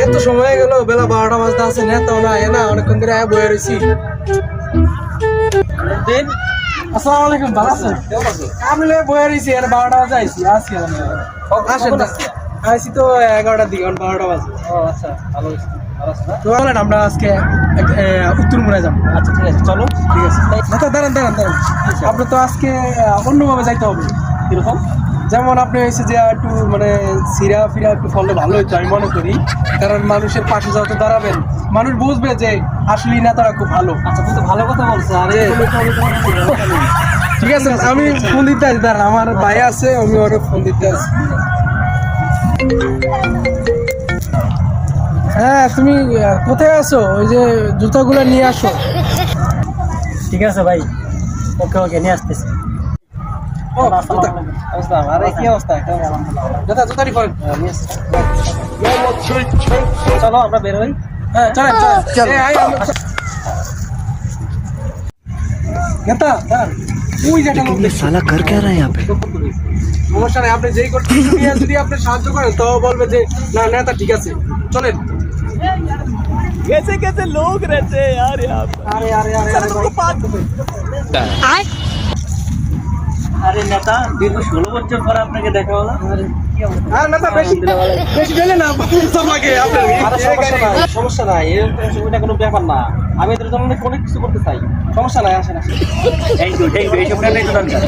এত সময় গেল, বেলা 12টা বাজতে আছে, নেতাও না এ না, অনেকক্ষণ ধরে আয়া বয়ে রয়েছি। আসসালামু আলাইকুম, ভালো আছেন? আমি বয়ে রয়েছি, 12টা বাজে আইছি। আসেন না, আইসি তো 11টার দিকে, 12টা বাজে। ও আচ্ছা, ভালো হয়েছে। ভালো আছে না? তো বলেন, আমরা আজকে উত্তরমুড়ায় যাবো। আচ্ছা ঠিক আছে, চলো। ঠিক আছে, আচ্ছা দাঁড়ান। আপনি তো আজকে অন্যভাবে যাইতে হবে। কিরকম? যেমন আপনি হয়েছে যে একটু মানে সিরা ফিরা একটু ফললে ভালো হইতো আমি মনে করি, কারণ মানুষের পাশে যত দাঁড়াবেন মানুষ বুঝবে যে আসলে নেতারা খুব ভালো। আচ্ছা, তুমি তো ভালো কথা বলছো। আরে ঠিক আছে, আমি ফোন দিতে আছি, দাঁড়ান, আমার ভাই আছে, আমি ওর ফোন দিতে আছি। হ্যাঁ, তুমি কোথায় আছো? ওই যে জুতাগুলো নিয়ে আসো। ঠিক আছে ভাই, ওকে ওকে নিয়ে আসতেছি। ও জুতা, বুঝলাম। আরে কি অবস্থা? জুতাটি করেন। চলো আমরা বের হই। হ্যাঁ চলেন। নেতা দাঁড়ান, ওই যে একটা লোক দেখছি। साला कर क्या रहा है यहाँ पे? সমস্যা নাই, আপনি যেই করতে যদি আপনি সাহায্য করেন তো বলবে যে না নেতা ঠিক আছে, চলেন। कैसे कैसे लोग रहते हैं यार यहाँ पे? আরে আরে নেতা, দীর্ঘ 16 বছর পরে আপনাকে দেখা হলো। আর নেতা বেশি গেলে না লাগে আপনার। আরে সমস্যা নাই, এটা কোনো ব্যাপার না। আমি এদের জন্য অনেক কিছু করতে চাই। সমস্যা নাই, আসেন। থ্যাংক ইউ এইসব নাই তো দরকার।